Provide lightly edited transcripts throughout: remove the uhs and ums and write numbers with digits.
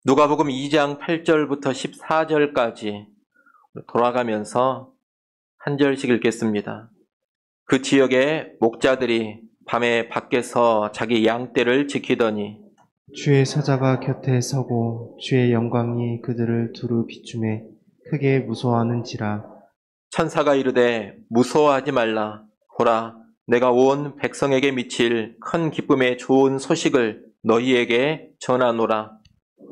누가복음 2장 8절부터 14절까지 돌아가면서 한 절씩 읽겠습니다. 그 지역의 목자들이 밤에 밖에서 자기 양떼를 지키더니 주의 사자가 곁에 서고 주의 영광이 그들을 두루 비추매 크게 무서워하는지라. 천사가 이르되 무서워하지 말라. 보라, 내가 온 백성에게 미칠 큰 기쁨의 좋은 소식을 너희에게 전하노라.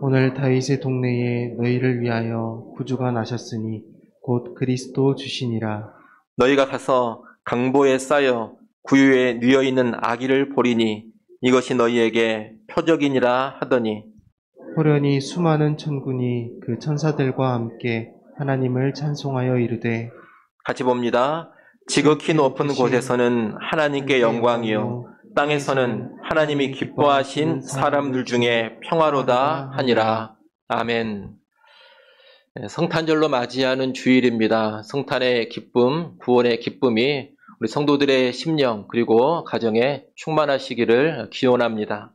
오늘 다윗의 동네에 너희를 위하여 구주가 나셨으니 곧 그리스도 주시니라. 너희가 가서 강보에 쌓여 구유에 뉘어있는 아기를 보리니 이것이 너희에게 표적이니라 하더니 호련히 수많은 천군이 그 천사들과 함께 하나님을 찬송하여 이르되. 같이 봅니다. 지극히 높은 곳에서는 하나님께 영광이요 땅에서는 하나님이 기뻐하신 사람들 중에 평화로다 하니라. 아멘. 성탄절로 맞이하는 주일입니다. 성탄의 기쁨, 구원의 기쁨이 우리 성도들의 심령 그리고 가정에 충만하시기를 기원합니다.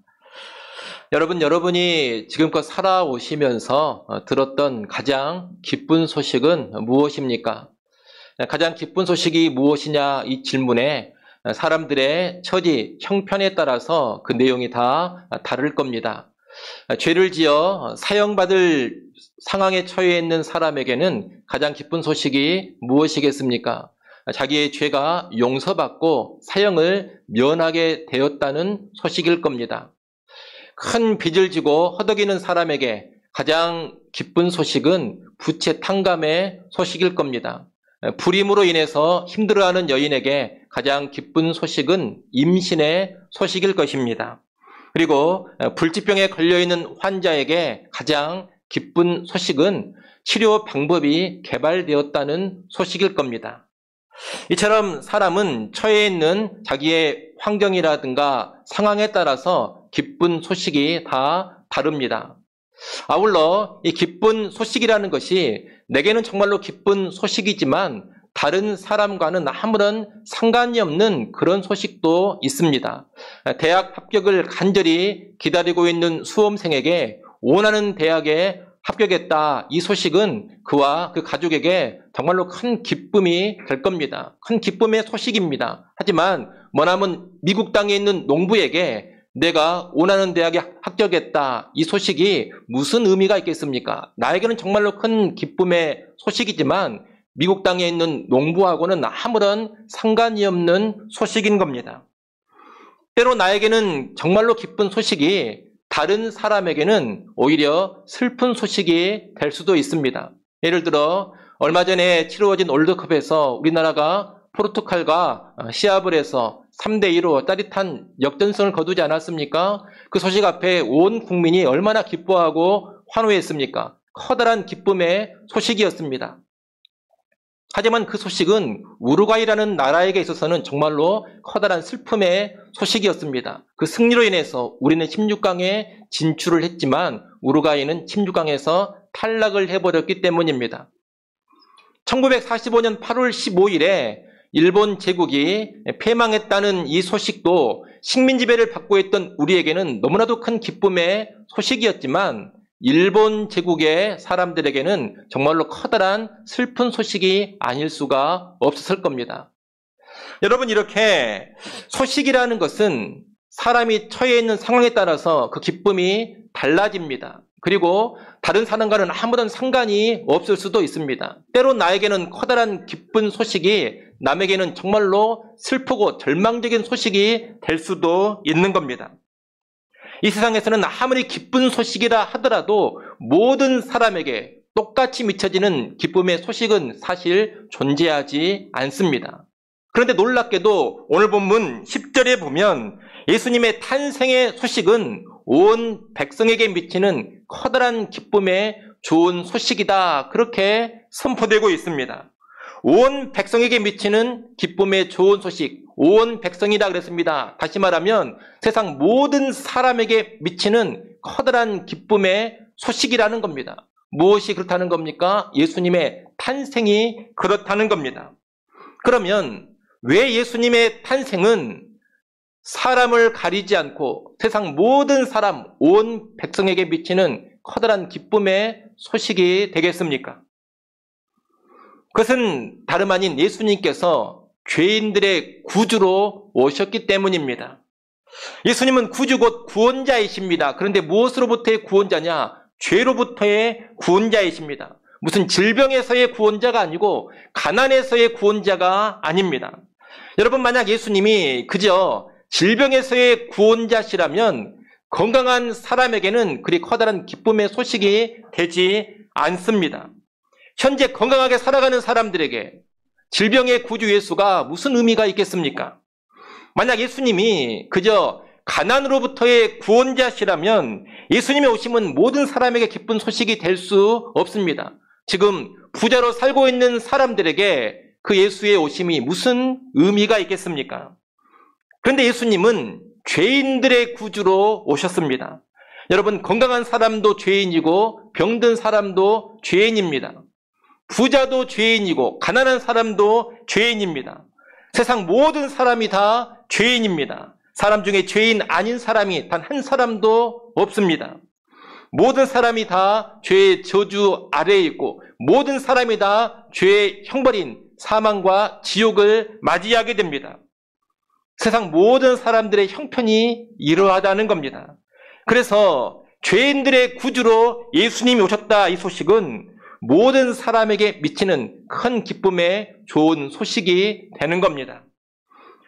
여러분이 지금껏 살아오시면서 들었던 가장 기쁜 소식은 무엇입니까? 가장 기쁜 소식이 무엇이냐 이 질문에 사람들의 처지, 형편에 따라서 그 내용이 다 다를 겁니다. 죄를 지어 사형받을 상황에 처해 있는 사람에게는 가장 기쁜 소식이 무엇이겠습니까? 자기의 죄가 용서받고 사형을 면하게 되었다는 소식일 겁니다. 큰 빚을 지고 허덕이는 사람에게 가장 기쁜 소식은 부채 탕감의 소식일 겁니다. 불임으로 인해서 힘들어하는 여인에게 가장 기쁜 소식은 임신의 소식일 것입니다. 그리고 불치병에 걸려있는 환자에게 가장 기쁜 소식은 치료 방법이 개발되었다는 소식일 겁니다. 이처럼 사람은 처해 있는 자기의 환경이라든가 상황에 따라서 기쁜 소식이 다 다릅니다. 아울러 이 기쁜 소식이라는 것이 내게는 정말로 기쁜 소식이지만 다른 사람과는 아무런 상관이 없는 그런 소식도 있습니다. 대학 합격을 간절히 기다리고 있는 수험생에게 원하는 대학에 합격했다. 이 소식은 그와 그 가족에게 정말로 큰 기쁨이 될 겁니다. 큰 기쁨의 소식입니다. 하지만 머나먼 미국 땅에 있는 농부에게 내가 원하는 대학에 합격했다. 이 소식이 무슨 의미가 있겠습니까? 나에게는 정말로 큰 기쁨의 소식이지만 미국 땅에 있는 농부하고는 아무런 상관이 없는 소식인 겁니다. 때로 나에게는 정말로 기쁜 소식이 다른 사람에게는 오히려 슬픈 소식이 될 수도 있습니다. 예를 들어 얼마 전에 치루어진 월드컵에서 우리나라가 포르투갈과 시합을 해서 3대2로 짜릿한 역전승을 거두지 않았습니까? 그 소식 앞에 온 국민이 얼마나 기뻐하고 환호했습니까? 커다란 기쁨의 소식이었습니다. 하지만 그 소식은 우루과이라는 나라에게 있어서는 정말로 커다란 슬픔의 소식이었습니다. 그 승리로 인해서 우리는 16강에 진출을 했지만 우루과이는 16강에서 탈락을 해버렸기 때문입니다. 1945년 8월 15일에 일본 제국이 패망했다는 이 소식도 식민지배를 받고 있던 우리에게는 너무나도 큰 기쁨의 소식이었지만 일본 제국의 사람들에게는 정말로 커다란 슬픈 소식이 아닐 수가 없었을 겁니다. 여러분, 이렇게 소식이라는 것은 사람이 처해 있는 상황에 따라서 그 기쁨이 달라집니다. 그리고 다른 사람과는 아무런 상관이 없을 수도 있습니다. 때로 나에게는 커다란 기쁜 소식이 남에게는 정말로 슬프고 절망적인 소식이 될 수도 있는 겁니다. 이 세상에서는 아무리 기쁜 소식이라 하더라도 모든 사람에게 똑같이 미쳐지는 기쁨의 소식은 사실 존재하지 않습니다. 그런데 놀랍게도 오늘 본문 10절에 보면 예수님의 탄생의 소식은 온 백성에게 미치는 커다란 기쁨의 좋은 소식이다. 그렇게 선포되고 있습니다. 온 백성에게 미치는 기쁨의 좋은 소식, 온 백성이다 그랬습니다. 다시 말하면 세상 모든 사람에게 미치는 커다란 기쁨의 소식이라는 겁니다. 무엇이 그렇다는 겁니까? 예수님의 탄생이 그렇다는 겁니다. 그러면 왜 예수님의 탄생은 사람을 가리지 않고 세상 모든 사람, 온 백성에게 미치는 커다란 기쁨의 소식이 되겠습니까? 그것은 다름 아닌 예수님께서 죄인들의 구주로 오셨기 때문입니다. 예수님은 구주 곧 구원자이십니다. 그런데 무엇으로부터의 구원자냐? 죄로부터의 구원자이십니다. 무슨 질병에서의 구원자가 아니고 가난에서의 구원자가 아닙니다. 여러분, 만약 예수님이 그저 질병에서의 구원자시라면 건강한 사람에게는 그리 커다란 기쁨의 소식이 되지 않습니다. 현재 건강하게 살아가는 사람들에게 질병의 구주 예수가 무슨 의미가 있겠습니까? 만약 예수님이 그저 가난으로부터의 구원자시라면 예수님의 오심은 모든 사람에게 기쁜 소식이 될 수 없습니다. 지금 부자로 살고 있는 사람들에게 그 예수의 오심이 무슨 의미가 있겠습니까? 그런데 예수님은 죄인들의 구주로 오셨습니다. 여러분, 건강한 사람도 죄인이고 병든 사람도 죄인입니다. 부자도 죄인이고 가난한 사람도 죄인입니다. 세상 모든 사람이 다 죄인입니다. 사람 중에 죄인 아닌 사람이 단 한 사람도 없습니다. 모든 사람이 다 죄의 저주 아래에 있고 모든 사람이 다 죄의 형벌인 사망과 지옥을 맞이하게 됩니다. 세상 모든 사람들의 형편이 이러하다는 겁니다. 그래서 죄인들의 구주로 예수님이 오셨다, 이 소식은 모든 사람에게 미치는 큰 기쁨의 좋은 소식이 되는 겁니다.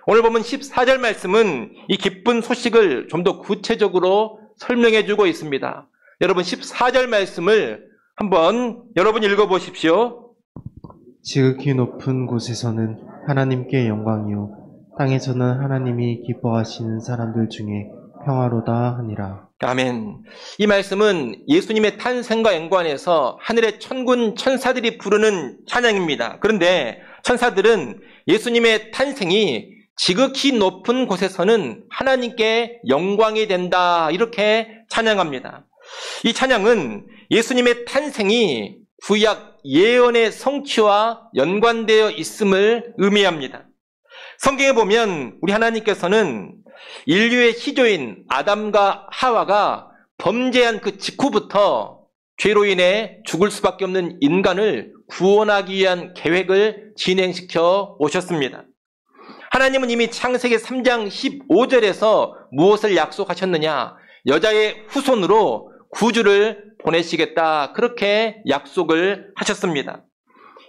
오늘 보면 14절 말씀은 이 기쁜 소식을 좀 더 구체적으로 설명해 주고 있습니다. 여러분, 14절 말씀을 한번 여러분 읽어보십시오. 지극히 높은 곳에서는 하나님께 영광이요 땅에서는 하나님이 기뻐하시는 사람들 중에 평화로다 하니라. 아멘. 이 말씀은 예수님의 탄생과 연관해서 하늘의 천군 천사들이 부르는 찬양입니다. 그런데 천사들은 예수님의 탄생이 지극히 높은 곳에서는 하나님께 영광이 된다, 이렇게 찬양합니다. 이 찬양은 예수님의 탄생이 구약 예언의 성취와 연관되어 있음을 의미합니다. 성경에 보면 우리 하나님께서는 인류의 시조인 아담과 하와가 범죄한 그 직후부터 죄로 인해 죽을 수밖에 없는 인간을 구원하기 위한 계획을 진행시켜 오셨습니다. 하나님은 이미 창세기 3장 15절에서 무엇을 약속하셨느냐? 여자의 후손으로 구주를 보내시겠다, 그렇게 약속을 하셨습니다.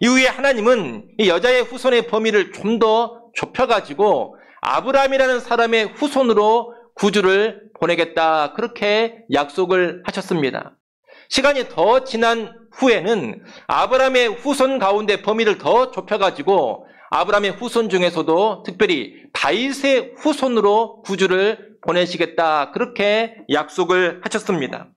이후에 하나님은 이 여자의 후손의 범위를 좀 더 좁혀가지고 아브라함이라는 사람의 후손으로 구주를 보내겠다, 그렇게 약속을 하셨습니다. 시간이 더 지난 후에는 아브라함의 후손 가운데 범위를 더 좁혀가지고 아브라함의 후손 중에서도 특별히 다윗의 후손으로 구주를 보내시겠다, 그렇게 약속을 하셨습니다.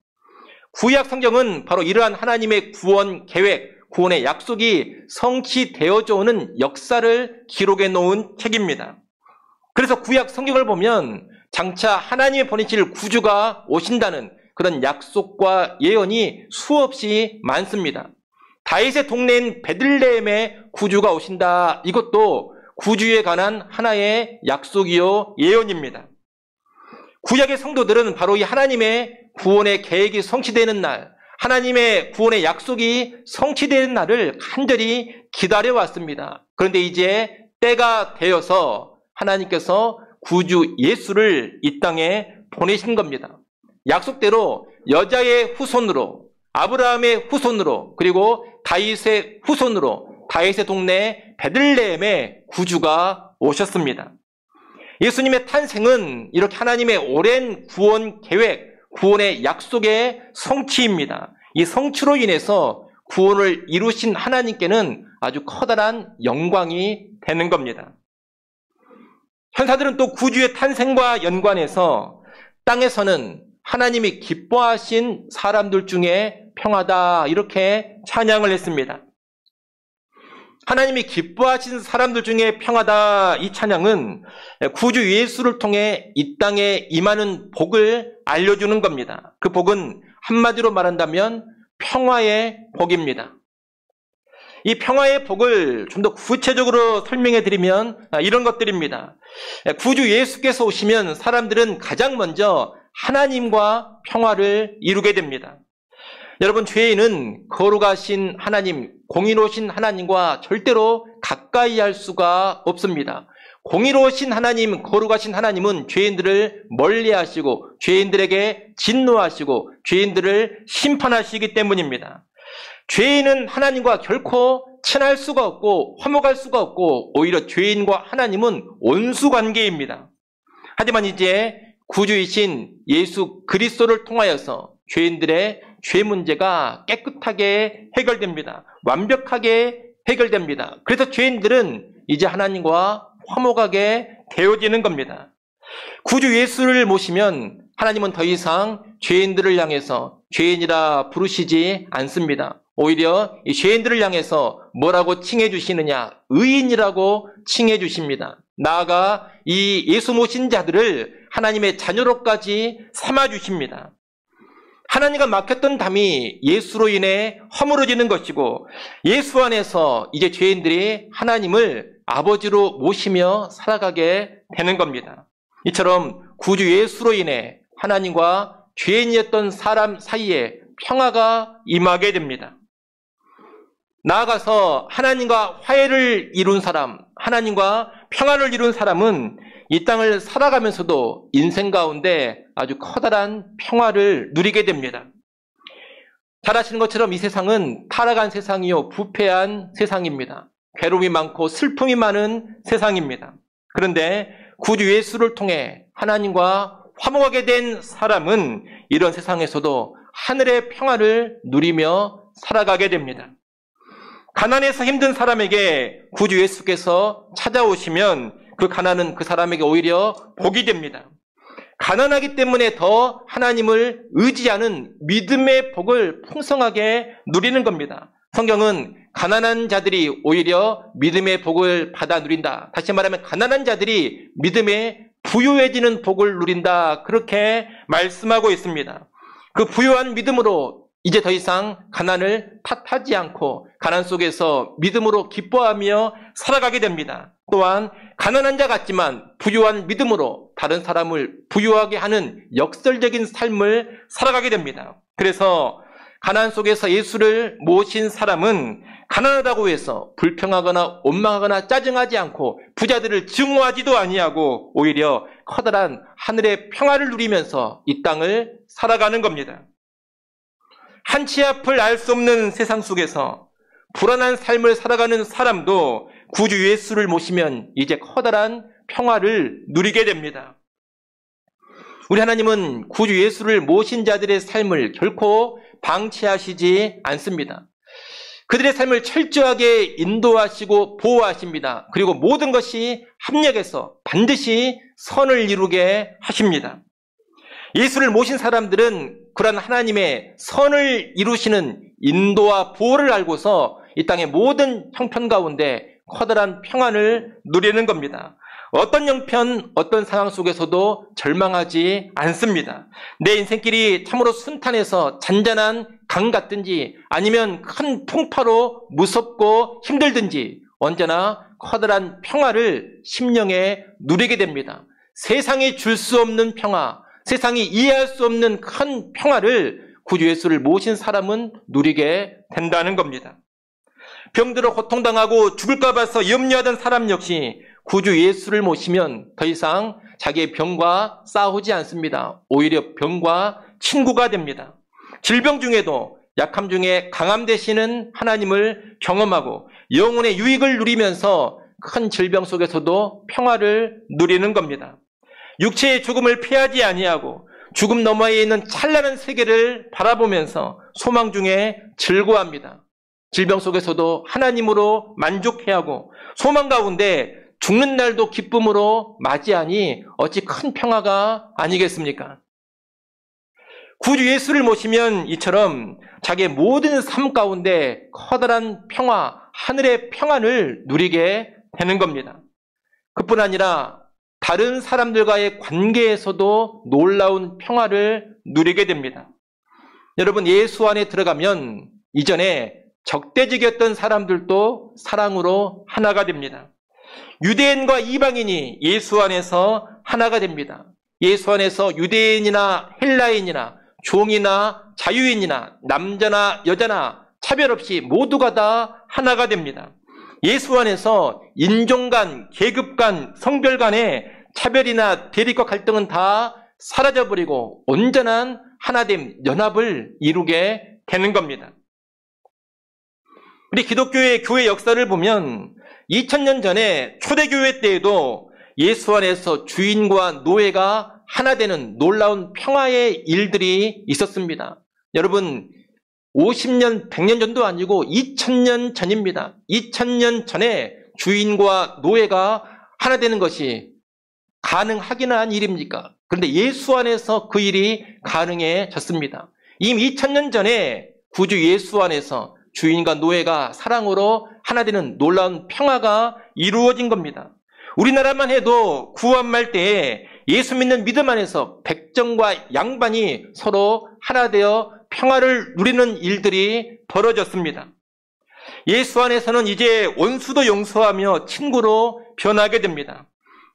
구약 성경은 바로 이러한 하나님의 구원 계획, 구원의 약속이 성취되어져 오는 역사를 기록해 놓은 책입니다. 그래서 구약 성경을 보면 장차 하나님의 보내실 구주가 오신다는 그런 약속과 예언이 수없이 많습니다. 다윗의 동네인 베들레헴에 구주가 오신다, 이것도 구주에 관한 하나의 약속이요 예언입니다. 구약의 성도들은 바로 이 하나님의 구원의 계획이 성취되는 날, 하나님의 구원의 약속이 성취되는 날을 간절히 기다려왔습니다. 그런데 이제 때가 되어서 하나님께서 구주 예수를 이 땅에 보내신 겁니다. 약속대로 여자의 후손으로, 아브라함의 후손으로, 그리고 다윗의 후손으로 다윗의 동네 베들레헴에 구주가 오셨습니다. 예수님의 탄생은 이렇게 하나님의 오랜 구원 계획, 구원의 약속의 성취입니다. 이 성취로 인해서 구원을 이루신 하나님께는 아주 커다란 영광이 되는 겁니다. 천사들은 또 구주의 탄생과 연관해서 땅에서는 하나님이 기뻐하신 사람들 중에 평화다, 이렇게 찬양을 했습니다. 하나님이 기뻐하신 사람들 중에 평화다, 이 찬양은 구주 예수를 통해 이 땅에 임하는 복을 알려주는 겁니다. 그 복은 한마디로 말한다면 평화의 복입니다. 이 평화의 복을 좀 더 구체적으로 설명해 드리면 이런 것들입니다. 구주 예수께서 오시면 사람들은 가장 먼저 하나님과 평화를 이루게 됩니다. 여러분, 죄인은 거룩하신 하나님, 공의로우신 하나님과 절대로 가까이 할 수가 없습니다. 공의로우신 하나님, 거룩하신 하나님은 죄인들을 멀리하시고 죄인들에게 진노하시고 죄인들을 심판하시기 때문입니다. 죄인은 하나님과 결코 친할 수가 없고 화목할 수가 없고 오히려 죄인과 하나님은 원수관계입니다. 하지만 이제 구주이신 예수 그리스도를 통하여서 죄인들의 죄 문제가 깨끗하게 해결됩니다. 완벽하게 해결됩니다. 그래서 죄인들은 이제 하나님과 화목하게 되어지는 겁니다. 구주 예수를 모시면 하나님은 더 이상 죄인들을 향해서 죄인이라 부르시지 않습니다. 오히려 이 죄인들을 향해서 뭐라고 칭해 주시느냐? 의인이라고 칭해 주십니다. 나아가 이 예수 모신 자들을 하나님의 자녀로까지 삼아 주십니다. 하나님과 막혔던 담이 예수로 인해 허물어지는 것이고 예수 안에서 이제 죄인들이 하나님을 아버지로 모시며 살아가게 되는 겁니다. 이처럼 구주 예수로 인해 하나님과 죄인이었던 사람 사이에 평화가 임하게 됩니다. 나아가서 하나님과 화해를 이룬 사람, 하나님과 평화를 이룬 사람은 이 땅을 살아가면서도 인생 가운데 아주 커다란 평화를 누리게 됩니다. 잘 아시는 것처럼 이 세상은 타락한 세상이요 부패한 세상입니다. 괴로움이 많고 슬픔이 많은 세상입니다. 그런데 구주 예수를 통해 하나님과 화목하게 된 사람은 이런 세상에서도 하늘의 평화를 누리며 살아가게 됩니다. 가난해서 힘든 사람에게 구주 예수께서 찾아오시면 그 가난은 그 사람에게 오히려 복이 됩니다. 가난하기 때문에 더 하나님을 의지하는 믿음의 복을 풍성하게 누리는 겁니다. 성경은 가난한 자들이 오히려 믿음의 복을 받아 누린다. 다시 말하면 가난한 자들이 믿음의 부유해지는 복을 누린다. 그렇게 말씀하고 있습니다. 그 부유한 믿음으로 이제 더 이상 가난을 탓하지 않고 가난 속에서 믿음으로 기뻐하며 살아가게 됩니다. 또한 가난한 자 같지만 부유한 믿음으로 다른 사람을 부유하게 하는 역설적인 삶을 살아가게 됩니다. 그래서 가난 속에서 예수를 모신 사람은 가난하다고 해서 불평하거나 원망하거나 짜증하지 않고 부자들을 증오하지도 아니하고 오히려 커다란 하늘의 평화를 누리면서 이 땅을 살아가는 겁니다. 한치 앞을 알 수 없는 세상 속에서 불안한 삶을 살아가는 사람도 구주 예수를 모시면 이제 커다란 평화를 누리게 됩니다. 우리 하나님은 구주 예수를 모신 자들의 삶을 결코 방치하시지 않습니다. 그들의 삶을 철저하게 인도하시고 보호하십니다. 그리고 모든 것이 합력해서 반드시 선을 이루게 하십니다. 예수를 모신 사람들은 그런 하나님의 선을 이루시는 인도와 보호를 알고서 이 땅의 모든 형편 가운데 커다란 평안을 누리는 겁니다. 어떤 형편, 어떤 상황 속에서도 절망하지 않습니다. 내 인생길이 참으로 순탄해서 잔잔한 강 같든지 아니면 큰 풍파로 무섭고 힘들든지 언제나 커다란 평화를 심령에 누리게 됩니다. 세상이 줄 수 없는 평화, 세상이 이해할 수 없는 큰 평화를 구주 예수를 모신 사람은 누리게 된다는 겁니다. 병들어 고통당하고 죽을까 봐서 염려하던 사람 역시 구주 예수를 모시면 더 이상 자기의 병과 싸우지 않습니다. 오히려 병과 친구가 됩니다. 질병 중에도 약함 중에 강함 되시는 하나님을 경험하고 영혼의 유익을 누리면서 큰 질병 속에서도 평화를 누리는 겁니다. 육체의 죽음을 피하지 아니하고 죽음 너머에 있는 찬란한 세계를 바라보면서 소망 중에 즐거워합니다. 질병 속에서도 하나님으로 만족해야 하고 소망 가운데 죽는 날도 기쁨으로 맞이하니 어찌 큰 평화가 아니겠습니까? 구주 예수를 모시면 이처럼 자기의 모든 삶 가운데 커다란 평화, 하늘의 평안을 누리게 되는 겁니다. 그뿐 아니라 다른 사람들과의 관계에서도 놀라운 평화를 누리게 됩니다. 여러분, 예수 안에 들어가면 이전에 적대적이었던 사람들도 사랑으로 하나가 됩니다. 유대인과 이방인이 예수 안에서 하나가 됩니다. 예수 안에서 유대인이나 헬라인이나 종이나 자유인이나 남자나 여자나 차별 없이 모두가 다 하나가 됩니다. 예수 안에서 인종 간, 계급 간, 성별 간의 차별이나 대립과 갈등은 다 사라져버리고 온전한 하나됨, 연합을 이루게 되는 겁니다. 우리 기독교의 교회 역사를 보면 2000년 전에 초대교회 때에도 예수 안에서 주인과 노예가 하나 되는 놀라운 평화의 일들이 있었습니다. 여러분, 50년, 100년 전도 아니고 2000년 전입니다. 2000년 전에 주인과 노예가 하나 되는 것이 가능하기는 한 일입니까? 그런데 예수 안에서 그 일이 가능해졌습니다. 이미 2000년 전에 구주 예수 안에서 주인과 노예가 사랑으로 하나 되는 놀라운 평화가 이루어진 겁니다. 우리나라만 해도 구원말 때에 예수 믿는 믿음 안에서 백정과 양반이 서로 하나 되어 평화를 누리는 일들이 벌어졌습니다. 예수 안에서는 이제 원수도 용서하며 친구로 변하게 됩니다.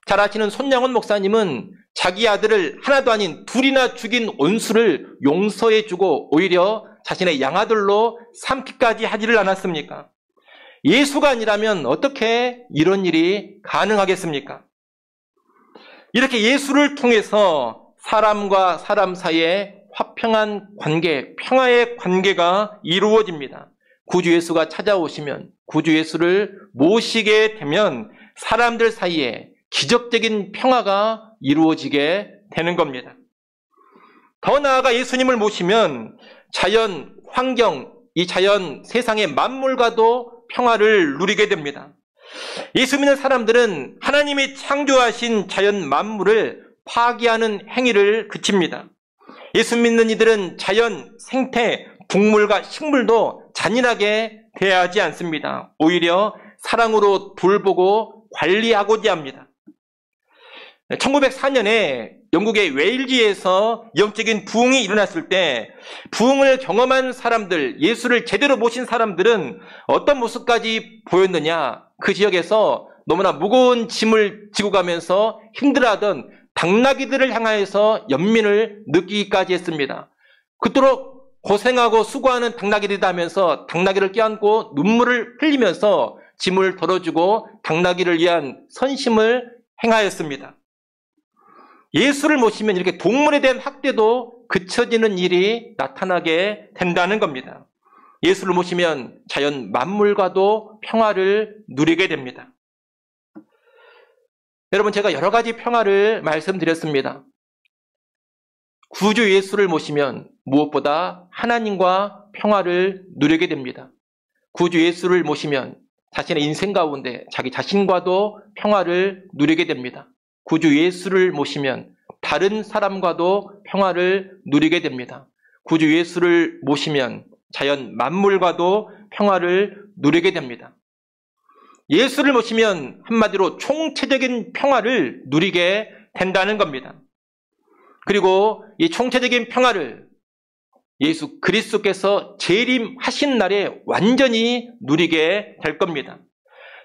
잘 아시는 손양원 목사님은 자기 아들을 하나도 아닌 둘이나 죽인 원수를 용서해주고 오히려 자신의 양아들로 삼기까지 하지를 않았습니까? 예수가 아니라면 어떻게 이런 일이 가능하겠습니까? 이렇게 예수를 통해서 사람과 사람 사이에 화평한 관계, 평화의 관계가 이루어집니다. 구주 예수가 찾아오시면, 구주 예수를 모시게 되면 사람들 사이에 기적적인 평화가 이루어지게 되는 겁니다. 더 나아가 예수님을 모시면 자연, 환경, 이 자연, 세상의 만물과도 평화를 누리게 됩니다. 예수 믿는 사람들은 하나님이 창조하신 자연 만물을 파괴하는 행위를 그칩니다. 예수 믿는 이들은 자연, 생태, 동물과 식물도 잔인하게 대하지 않습니다. 오히려 사랑으로 돌보고 관리하고자 합니다. 1904년에 영국의 웨일즈에서 영적인 부흥이 일어났을 때 부흥을 경험한 사람들, 예수를 제대로 모신 사람들은 어떤 모습까지 보였느냐? 그 지역에서 너무나 무거운 짐을 지고 가면서 힘들어하던 당나귀들을 향하여서 연민을 느끼기까지 했습니다. 그토록 고생하고 수고하는 당나귀들이다 하면서 당나귀를 껴안고 눈물을 흘리면서 짐을 덜어주고 당나귀를 위한 선심을 행하였습니다. 예수를 모시면 이렇게 동물에 대한 학대도 그쳐지는 일이 나타나게 된다는 겁니다. 예수를 모시면 자연 만물과도 평화를 누리게 됩니다. 여러분, 제가 여러 가지 평화를 말씀드렸습니다. 구주 예수를 모시면 무엇보다 하나님과 평화를 누리게 됩니다. 구주 예수를 모시면 자신의 인생 가운데 자기 자신과도 평화를 누리게 됩니다. 구주 예수를 모시면 다른 사람과도 평화를 누리게 됩니다. 구주 예수를 모시면 자연 만물과도 평화를 누리게 됩니다. 예수를 모시면 한마디로 총체적인 평화를 누리게 된다는 겁니다. 그리고 이 총체적인 평화를 예수 그리스도께서 재림하신 날에 완전히 누리게 될 겁니다.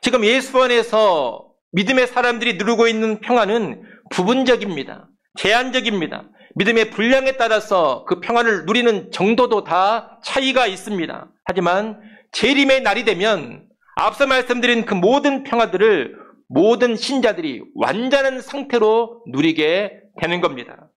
지금 예수 안에서 믿음의 사람들이 누리고 있는 평화는 부분적입니다. 제한적입니다. 믿음의 분량에 따라서 그 평화를 누리는 정도도 다 차이가 있습니다. 하지만 재림의 날이 되면 앞서 말씀드린 그 모든 평화들을 모든 신자들이 완전한 상태로 누리게 되는 겁니다.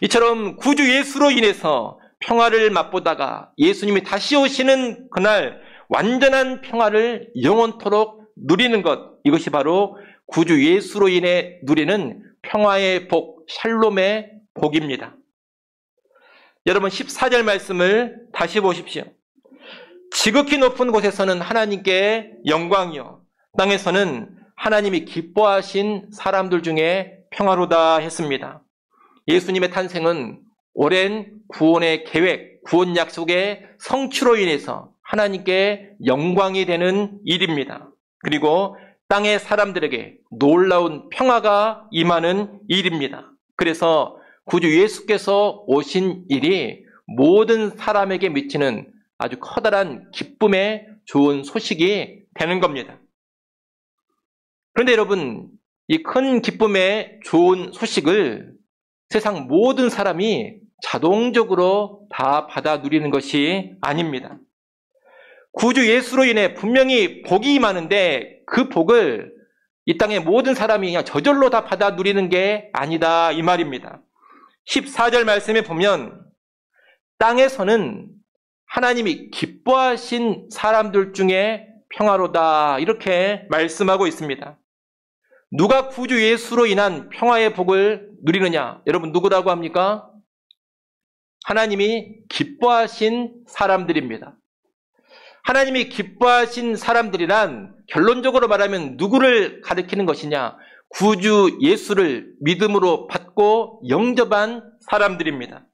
이처럼 구주 예수로 인해서 평화를 맛보다가 예수님이 다시 오시는 그날 완전한 평화를 영원토록 누리는 것, 이것이 바로 구주 예수로 인해 누리는 평화의 복, 샬롬의 복입니다. 여러분 14절 말씀을 다시 보십시오. 지극히 높은 곳에서는 하나님께 영광이요, 땅에서는 하나님이 기뻐하신 사람들 중에 평화로다 했습니다. 예수님의 탄생은 오랜 구원의 계획, 구원 약속의 성취로 인해서 하나님께 영광이 되는 일입니다. 그리고 땅의 사람들에게 놀라운 평화가 임하는 일입니다. 그래서 구주 예수께서 오신 일이 모든 사람에게 미치는 아주 커다란 기쁨의 좋은 소식이 되는 겁니다. 그런데 여러분, 이 큰 기쁨의 좋은 소식을 세상 모든 사람이 자동적으로 다 받아 누리는 것이 아닙니다. 구주 예수로 인해 분명히 복이 많은데 그 복을 이 땅의 모든 사람이 그냥 저절로 다 받아 누리는 게 아니다 이 말입니다. 14절 말씀에 보면 땅에서는 하나님이 기뻐하신 사람들 중에 평화로다 이렇게 말씀하고 있습니다. 누가 구주 예수로 인한 평화의 복을 누리느냐? 여러분 누구라고 합니까? 하나님이 기뻐하신 사람들입니다. 하나님이 기뻐하신 사람들이란 결론적으로 말하면 누구를 가리키는 것이냐? 구주 예수를 믿음으로 받고 영접한 사람들입니다.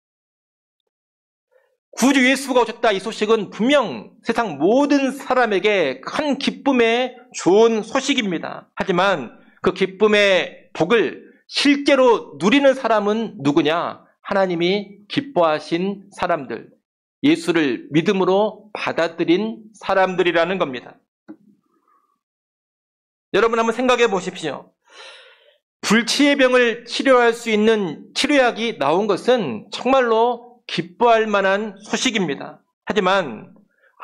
구주 예수가 오셨다 이 소식은 분명 세상 모든 사람에게 큰 기쁨의 좋은 소식입니다. 하지만 그 기쁨의 복을 실제로 누리는 사람은 누구냐? 하나님이 기뻐하신 사람들, 예수를 믿음으로 받아들인 사람들이라는 겁니다. 여러분 한번 생각해 보십시오. 불치의 병을 치료할 수 있는 치료약이 나온 것은 정말로 기뻐할 만한 소식입니다. 하지만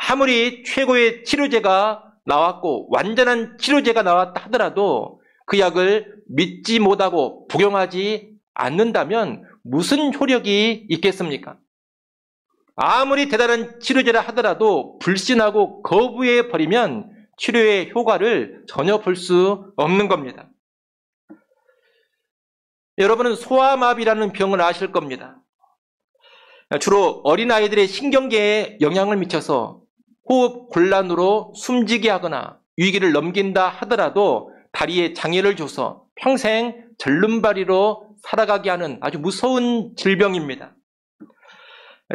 아무리 최고의 치료제가 나왔고 완전한 치료제가 나왔다 하더라도 그 약을 믿지 못하고 복용하지 않는다면 무슨 효력이 있겠습니까? 아무리 대단한 치료제라 하더라도 불신하고 거부해 버리면 치료의 효과를 전혀 볼 수 없는 겁니다. 여러분은 소아마비라는 병을 아실 겁니다. 주로 어린아이들의 신경계에 영향을 미쳐서 호흡 곤란으로 숨지게 하거나 위기를 넘긴다 하더라도 다리에 장애를 줘서 평생 절름발이로 살아가게 하는 아주 무서운 질병입니다.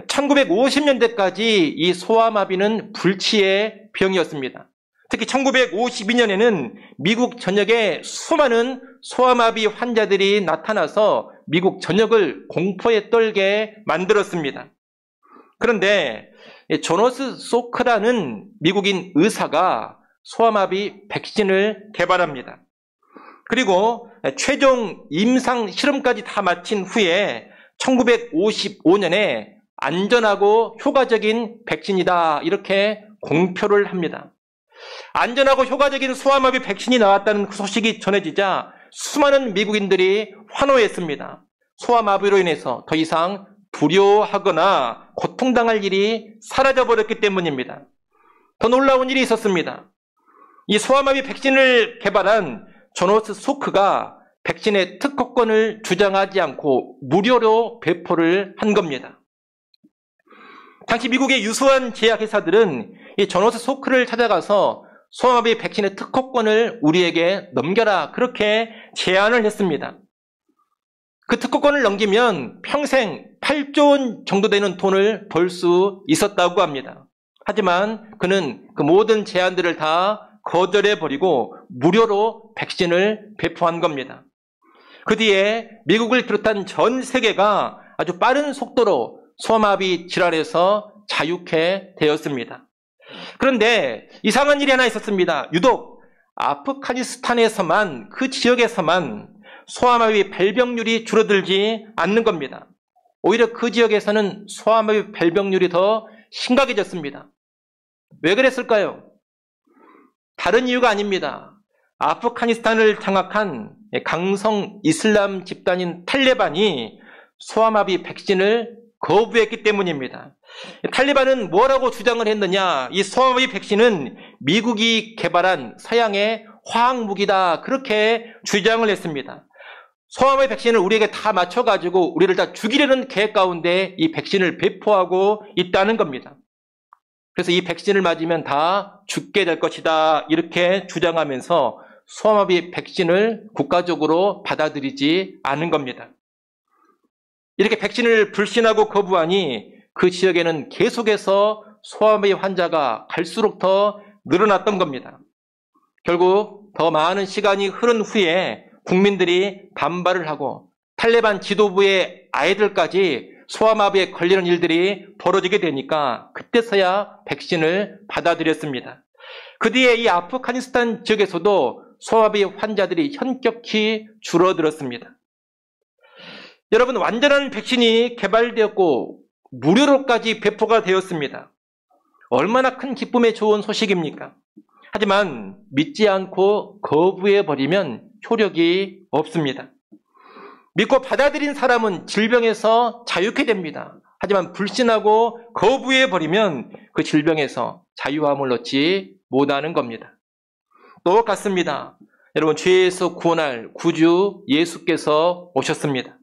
1950년대까지 이 소아마비는 불치의 병이었습니다. 특히 1952년에는 미국 전역에 수많은 소아마비 환자들이 나타나서 미국 전역을 공포에 떨게 만들었습니다. 그런데 조너스 소크라는 미국인 의사가 소아마비 백신을 개발합니다. 그리고 최종 임상 실험까지 다 마친 후에 1955년에 안전하고 효과적인 백신이다 이렇게 공표를 합니다. 안전하고 효과적인 소아마비 백신이 나왔다는 그 소식이 전해지자 수많은 미국인들이 환호했습니다. 소아마비로 인해서 더 이상 두려워하거나 고통당할 일이 사라져버렸기 때문입니다. 더 놀라운 일이 있었습니다. 이 소아마비 백신을 개발한 조너스 소크가 백신의 특허권을 주장하지 않고 무료로 배포를 한 겁니다. 당시 미국의 유수한 제약회사들은 이 조너스 소크를 찾아가서 소아마비 백신의 특허권을 우리에게 넘겨라 그렇게 제안을 했습니다. 그 특허권을 넘기면 평생 8조 원 정도 되는 돈을 벌 수 있었다고 합니다. 하지만 그는 그 모든 제안들을 다 거절해버리고 무료로 백신을 배포한 겁니다. 그 뒤에 미국을 비롯한 전 세계가 아주 빠른 속도로 소아마비 질환에서 자유케 되었습니다. 그런데 이상한 일이 하나 있었습니다. 유독 아프가니스탄에서만 그 지역에서만 소아마비 발병률이 줄어들지 않는 겁니다. 오히려 그 지역에서는 소아마비 발병률이 더 심각해졌습니다. 왜 그랬을까요? 다른 이유가 아닙니다. 아프가니스탄을 장악한 강성 이슬람 집단인 탈레반이 소아마비 백신을 거부했기 때문입니다. 탈레반은 뭐라고 주장을 했느냐? 이 소아마비 백신은 미국이 개발한 서양의 화학무기다 그렇게 주장을 했습니다. 소아마비 백신을 우리에게 다 맞춰가지고 우리를 다 죽이려는 계획 가운데 이 백신을 배포하고 있다는 겁니다. 그래서 이 백신을 맞으면 다 죽게 될 것이다 이렇게 주장하면서 소아마비 백신을 국가적으로 받아들이지 않은 겁니다. 이렇게 백신을 불신하고 거부하니 그 지역에는 계속해서 소아마비 환자가 갈수록 더 늘어났던 겁니다. 결국 더 많은 시간이 흐른 후에 국민들이 반발을 하고 탈레반 지도부의 아이들까지 소아마비에 걸리는 일들이 벌어지게 되니까 그때서야 백신을 받아들였습니다. 그 뒤에 이 아프가니스탄 지역에서도 소아마비 환자들이 현격히 줄어들었습니다. 여러분, 완전한 백신이 개발되었고 무료로까지 배포가 되었습니다. 얼마나 큰 기쁨에 좋은 소식입니까? 하지만 믿지 않고 거부해버리면 효력이 없습니다. 믿고 받아들인 사람은 질병에서 자유케 됩니다. 하지만 불신하고 거부해버리면 그 질병에서 자유함을 얻지 못하는 겁니다. 똑같습니다. 여러분, 죄에서 구원할 구주 예수께서 오셨습니다.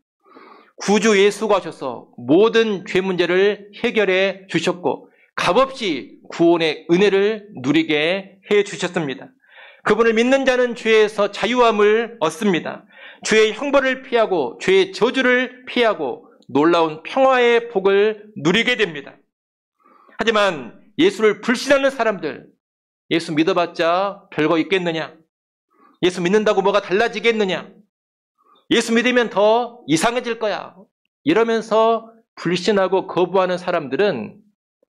구주 예수가 오셔서 모든 죄 문제를 해결해 주셨고 값없이 구원의 은혜를 누리게 해 주셨습니다. 그분을 믿는 자는 죄에서 자유함을 얻습니다. 죄의 형벌을 피하고 죄의 저주를 피하고 놀라운 평화의 복을 누리게 됩니다. 하지만 예수를 불신하는 사람들, 예수 믿어봤자 별거 있겠느냐? 예수 믿는다고 뭐가 달라지겠느냐? 예수 믿으면 더 이상해질 거야. 이러면서 불신하고 거부하는 사람들은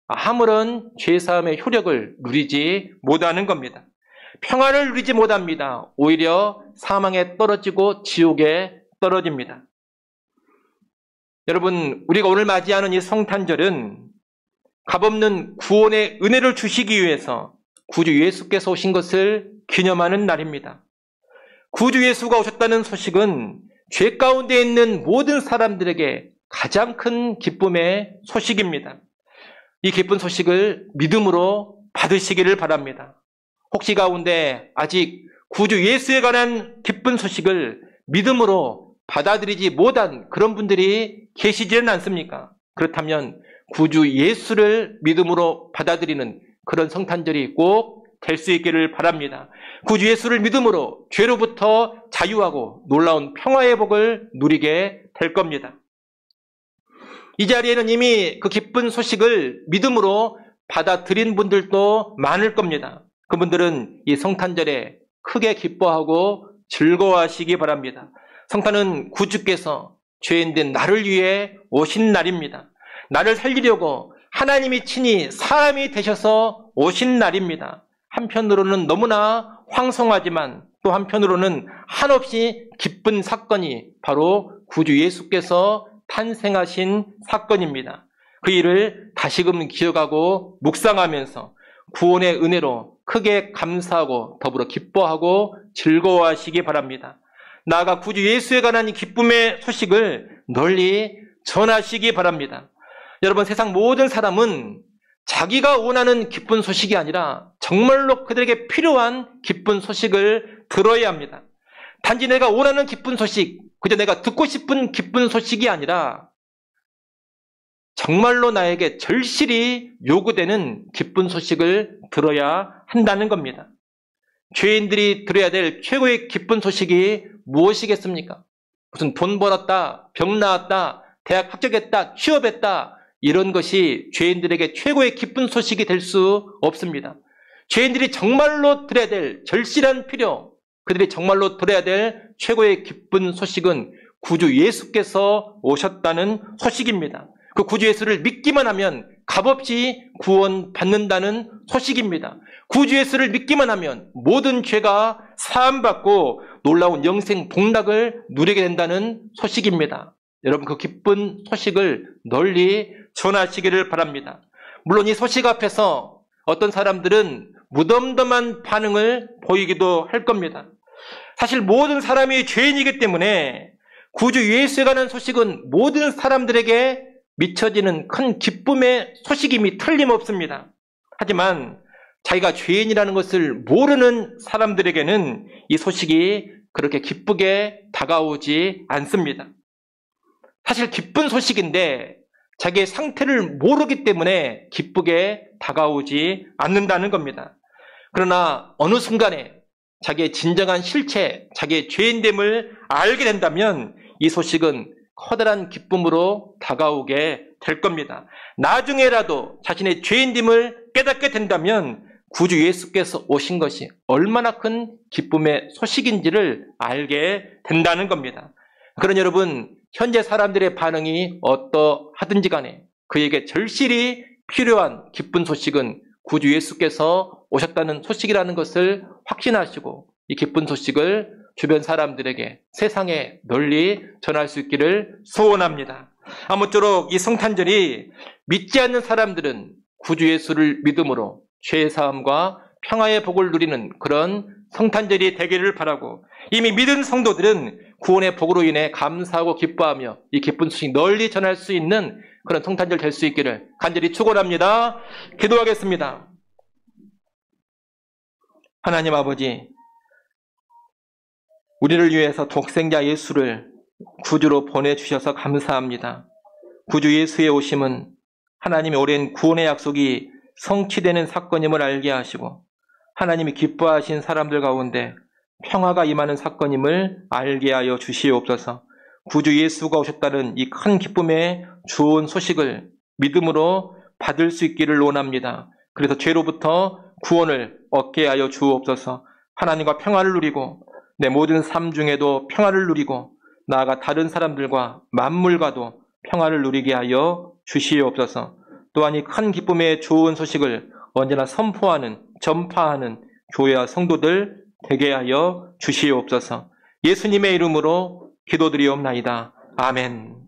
아무런 죄사함의 효력을 누리지 못하는 겁니다. 평화를 누리지 못합니다. 오히려 사망에 떨어지고 지옥에 떨어집니다. 여러분, 우리가 오늘 맞이하는 이 성탄절은 값없는 구원의 은혜를 주시기 위해서 구주 예수께서 오신 것을 기념하는 날입니다. 구주 예수가 오셨다는 소식은 죄 가운데 있는 모든 사람들에게 가장 큰 기쁨의 소식입니다. 이 기쁜 소식을 믿음으로 받으시기를 바랍니다. 혹시 가운데 아직 구주 예수에 관한 기쁜 소식을 믿음으로 받아들이지 못한 그런 분들이 계시지는 않습니까? 그렇다면 구주 예수를 믿음으로 받아들이는 그런 성탄절이 꼭 될 수 있기를 바랍니다. 구주 예수를 믿음으로 죄로부터 자유하고 놀라운 평화의 복을 누리게 될 겁니다. 이 자리에는 이미 그 기쁜 소식을 믿음으로 받아들인 분들도 많을 겁니다. 그분들은 이 성탄절에 크게 기뻐하고 즐거워하시기 바랍니다. 성탄은 구주께서 죄인된 나를 위해 오신 날입니다. 나를 살리려고 하나님이 친히 사람이 되셔서 오신 날입니다. 한편으로는 너무나 황송하지만 또 한편으로는 한없이 기쁜 사건이 바로 구주 예수께서 탄생하신 사건입니다. 그 일을 다시금 기억하고 묵상하면서 구원의 은혜로 크게 감사하고 더불어 기뻐하고 즐거워하시기 바랍니다. 나아가 구주 예수에 관한 이 기쁨의 소식을 널리 전하시기 바랍니다. 여러분, 세상 모든 사람은 자기가 원하는 기쁜 소식이 아니라 정말로 그들에게 필요한 기쁜 소식을 들어야 합니다. 단지 내가 원하는 기쁜 소식, 그저 내가 듣고 싶은 기쁜 소식이 아니라 정말로 나에게 절실히 요구되는 기쁜 소식을 들어야 한다는 겁니다. 죄인들이 들어야 될 최고의 기쁜 소식이 무엇이겠습니까? 무슨 돈 벌었다, 병 나았다, 대학 합격했다, 취업했다, 이런 것이 죄인들에게 최고의 기쁜 소식이 될 수 없습니다. 죄인들이 정말로 들어야 될 절실한 필요, 그들이 정말로 들어야 될 최고의 기쁜 소식은 구주 예수께서 오셨다는 소식입니다. 그 구주 예수를 믿기만 하면 값없이 구원받는다는 소식입니다. 구주 예수를 믿기만 하면 모든 죄가 사함받고 놀라운 영생 복락을 누리게 된다는 소식입니다. 여러분, 그 기쁜 소식을 널리 전하시기를 바랍니다. 물론 이 소식 앞에서 어떤 사람들은 무덤덤한 반응을 보이기도 할 겁니다. 사실 모든 사람이 죄인이기 때문에 구주 예수에 관한 소식은 모든 사람들에게 미쳐지는 큰 기쁨의 소식임이 틀림없습니다. 하지만 자기가 죄인이라는 것을 모르는 사람들에게는 이 소식이 그렇게 기쁘게 다가오지 않습니다. 사실 기쁜 소식인데 자기의 상태를 모르기 때문에 기쁘게 다가오지 않는다는 겁니다. 그러나 어느 순간에 자기의 진정한 실체, 자기의 죄인됨을 알게 된다면 이 소식은 커다란 기쁨으로 다가오게 될 겁니다. 나중에라도 자신의 죄인됨을 깨닫게 된다면 구주 예수께서 오신 것이 얼마나 큰 기쁨의 소식인지를 알게 된다는 겁니다. 그러나 여러분, 현재 사람들의 반응이 어떠하든지 간에 그에게 절실히 필요한 기쁜 소식은 구주 예수께서 오셨다는 소식이라는 것을 확신하시고 이 기쁜 소식을 주변 사람들에게 세상에 널리 전할 수 있기를 소원합니다. 아무쪼록 이 성탄절이 믿지 않는 사람들은 구주 예수를 믿음으로 죄의 사함과 평화의 복을 누리는 그런 성탄절이 되기를 바라고, 이미 믿은 성도들은 구원의 복으로 인해 감사하고 기뻐하며 이 기쁜 소식 널리 전할 수 있는 그런 성탄절 될 수 있기를 간절히 축원합니다. 기도하겠습니다. 하나님 아버지, 우리를 위해서 독생자 예수를 구주로 보내주셔서 감사합니다. 구주 예수의 오심은 하나님의 오랜 구원의 약속이 성취되는 사건임을 알게 하시고, 하나님이 기뻐하신 사람들 가운데 평화가 임하는 사건임을 알게 하여 주시옵소서. 구주 예수가 오셨다는 이 큰 기쁨의 좋은 소식을 믿음으로 받을 수 있기를 원합니다. 그래서 죄로부터 구원을 얻게 하여 주옵소서. 하나님과 평화를 누리고 내 모든 삶 중에도 평화를 누리고 나아가 다른 사람들과 만물과도 평화를 누리게 하여 주시옵소서. 또한 이 큰 기쁨의 좋은 소식을 언제나 선포하는, 전파하는 교회와 성도들 되게 하여 주시옵소서. 예수님의 이름으로 기도드리옵나이다. 아멘.